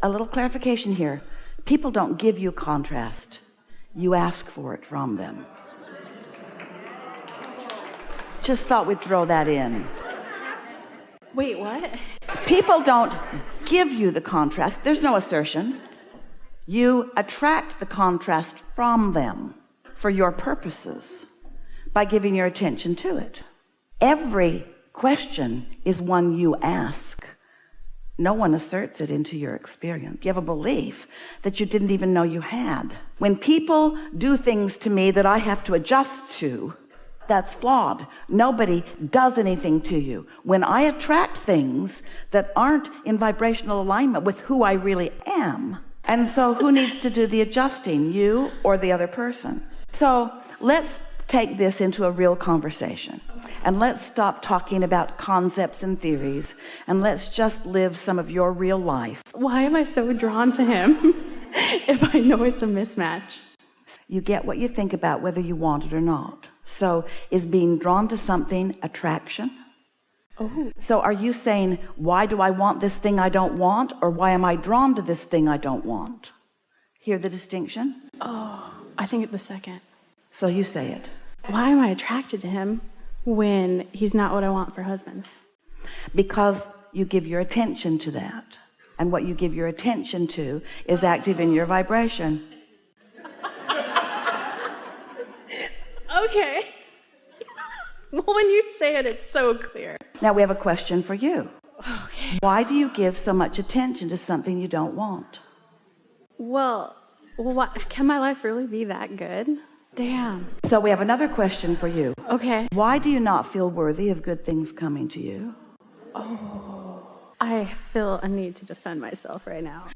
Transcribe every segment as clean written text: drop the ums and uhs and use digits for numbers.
A little clarification here. People don't give you contrast. You ask for it from them. Just thought we'd throw that in. Wait, what? People don't give you the contrast. There's no assertion. You attract the contrast from them for your purposes by giving your attention to it. Every question is one you ask. No one asserts it into your experience. You have a belief that you didn't even know you had. When people do things to me that I have to adjust to, that's flawed. Nobody does anything to you. When I attract things that aren't in vibrational alignment with who I really am, and so who needs to do the adjusting, you or the other person? So let's take this into a real conversation, and let's stop talking about concepts and theories, and let's just live some of your real life. Why am I so drawn to him if I know it's a mismatch? You get what you think about whether you want it or not. So is being drawn to something attraction? Oh. So are you saying, why do I want this thing I don't want, or why am I drawn to this thing I don't want? Hear the distinction? Oh, I think it's the second. So you say it. Why am I attracted to him when he's not what I want for husband? Because you give your attention to that. And what you give your attention to is active in your vibration. Okay. Well, when you say it, it's so clear. Now we have a question for you. Okay. Why do you give so much attention to something you don't want? Well, what, can my life really be that good? Damn. So we have another question for you. Okay. Why do you not feel worthy of good things coming to you? Oh, I feel a need to defend myself right now.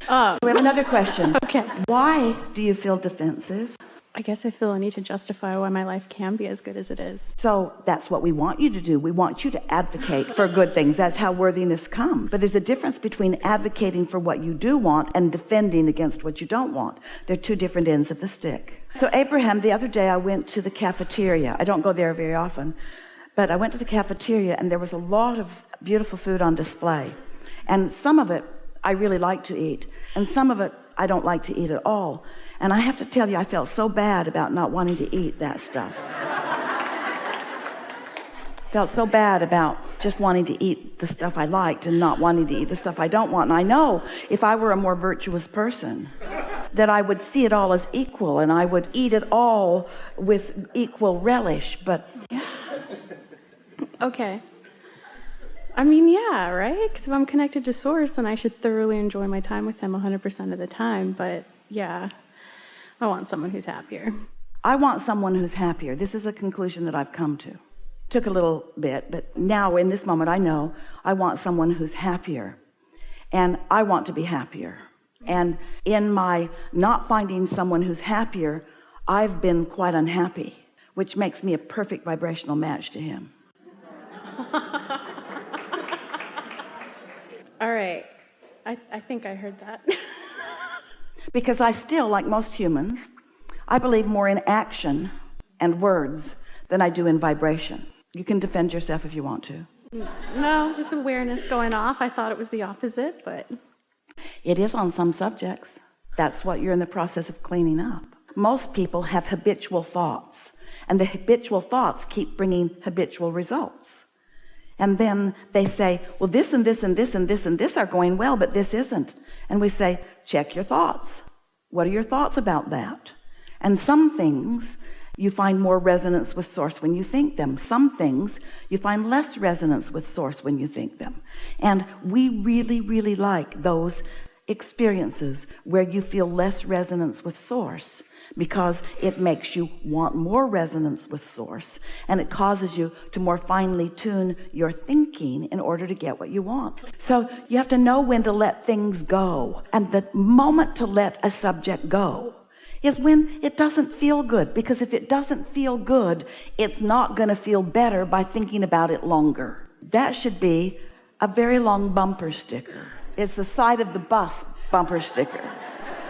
We have another question. Okay. Why do you feel defensive? I guess I feel a need to justify why my life can be as good as it is. So that's what we want you to do. We want you to advocate for good things. That's how worthiness comes. But there's a difference between advocating for what you do want and defending against what you don't want. They're two different ends of the stick. So Abraham, the other day I went to the cafeteria. I don't go there very often, but I went to the cafeteria and there was a lot of beautiful food on display. And some of it I really like to eat, and some of it I don't like to eat at all. And I have to tell you, I felt so bad about not wanting to eat that stuff. Felt so bad about just wanting to eat the stuff I liked and not wanting to eat the stuff I don't want. And I know if I were a more virtuous person, that I would see it all as equal and I would eat it all with equal relish. But yeah. Okay. I mean, yeah, right? Because if I'm connected to Source, then I should thoroughly enjoy my time with him 100% of the time. But yeah, I want someone who's happier. I want someone who's happier. This is a conclusion that I've come to. Took a little bit, but now in this moment I know I want someone who's happier. And I want to be happier. And in my not finding someone who's happier, I've been quite unhappy, which makes me a perfect vibrational match to him. All right. I think I heard that. Because I still, like most humans, I believe more in action and words than I do in vibration. You can defend yourself if you want to. No, just awareness going off. I thought it was the opposite, but... It is on some subjects. That's what you're in the process of cleaning up. Most people have habitual thoughts, and the habitual thoughts keep bringing habitual results. And then they say, well, this and this and this and this and this are going well, but this isn't. And we say, check your thoughts. What are your thoughts about that? And some things you find more resonance with Source when you think them. Some things you find less resonance with Source when you think them. And we really, really like those experiences where you feel less resonance with Source, because it makes you want more resonance with Source, and it causes you to more finely tune your thinking in order to get what you want. So you have to know when to let things go, and the moment to let a subject go is when it doesn't feel good, because if it doesn't feel good, it's not going to feel better by thinking about it longer. That should be a very long bumper sticker. It's the side of the bus bumper sticker.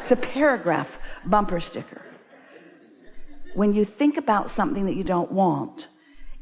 It's a paragraph bumper sticker. When you think about something that you don't want,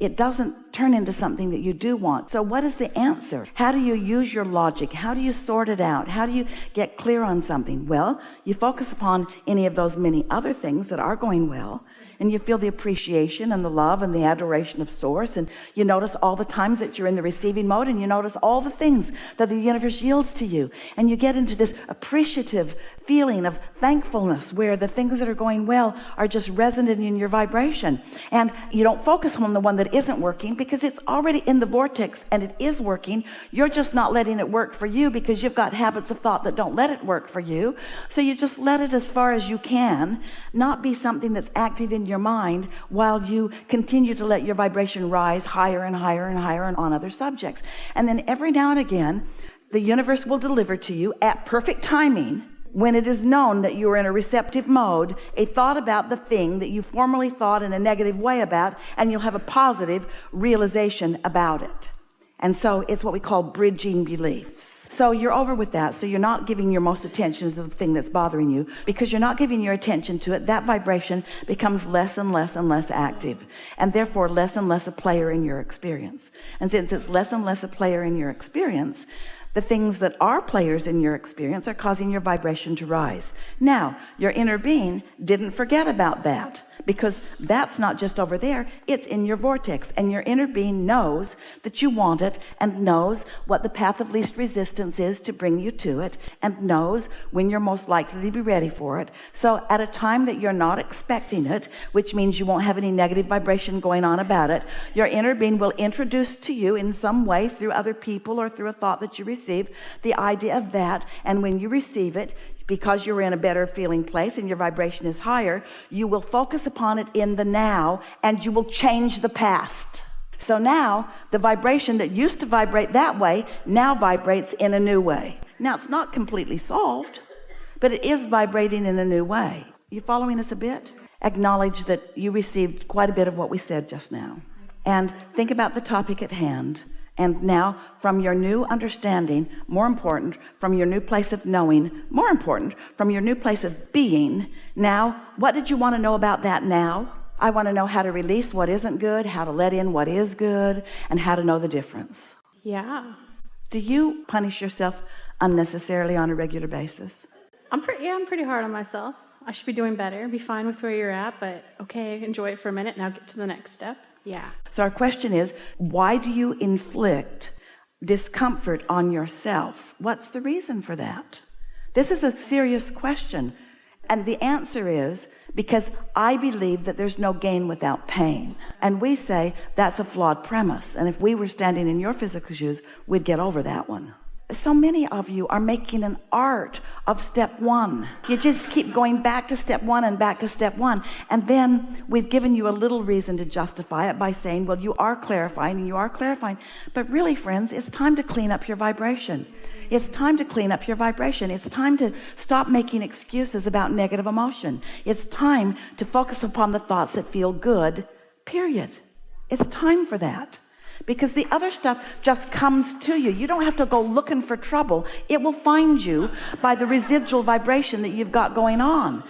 it doesn't turn into something that you do want. So what is the answer? How do you use your logic? How do you sort it out? How do you get clear on something? Well, you focus upon any of those many other things that are going well, and you feel the appreciation and the love and the adoration of Source, and you notice all the times that you're in the receiving mode, and you notice all the things that the universe yields to you, and you get into this appreciative feeling of thankfulness where the things that are going well are just resonant in your vibration, and you don't focus on the one that isn't working because it's already in the vortex and it is working. You're just not letting it work for you because you've got habits of thought that don't let it work for you. So you just let it as far as you can, not be something that's active in your mind while you continue to let your vibration rise higher and higher and higher on other subjects. And then every now and again the universe will deliver to you at perfect timing, when it is known that you are in a receptive mode, a thought about the thing that you formerly thought in a negative way about, and you'll have a positive realization about it. And so it's what we call bridging beliefs. So you're over with that. So you're not giving your most attention to the thing that's bothering you. Because you're not giving your attention to it, that vibration becomes less and less and less active, and therefore less and less a player in your experience. And since it's less and less a player in your experience, the things that are players in your experience are causing your vibration to rise. Now, your inner being didn't forget about that, because that's not just over there, it's in your vortex, and your inner being knows that you want it, and knows what the path of least resistance is to bring you to it, and knows when you're most likely to be ready for it. So at a time that you're not expecting it, which means you won't have any negative vibration going on about it, your inner being will introduce to you in some way, through other people or through a thought that you receive, the idea of that. And when you receive it, because you're in a better feeling place and your vibration is higher, you will focus upon it in the now, and you will change the past. So now the vibration that used to vibrate that way now vibrates in a new way. Now it's not completely solved, but it is vibrating in a new way. You following us a bit? Acknowledge that you received quite a bit of what we said just now, and think about the topic at hand. And now, from your new understanding, more important, from your new place of knowing, more important, from your new place of being, now, what did you want to know about that now? I want to know how to release what isn't good, how to let in what is good, and how to know the difference. Yeah. Do you punish yourself unnecessarily on a regular basis? I'm pretty hard on myself. I should be doing better, be fine with where you're at, but okay, enjoy it for a minute, now get to the next step. Yeah. So our question is, why do you inflict discomfort on yourself? What's the reason for that? This is a serious question. And the answer is, because I believe that there's no gain without pain. And we say that's a flawed premise. And if we were standing in your physical shoes, we'd get over that one. So many of you are making an art of step one. You just keep going back to step one and back to step one. And then we've given you a little reason to justify it by saying, well, you are clarifying and you are clarifying. But really, friends, it's time to clean up your vibration. It's time to clean up your vibration. It's time to stop making excuses about negative emotion. It's time to focus upon the thoughts that feel good, period. It's time for that. Because the other stuff just comes to you. You don't have to go looking for trouble. It will find you by the residual vibration that you've got going on.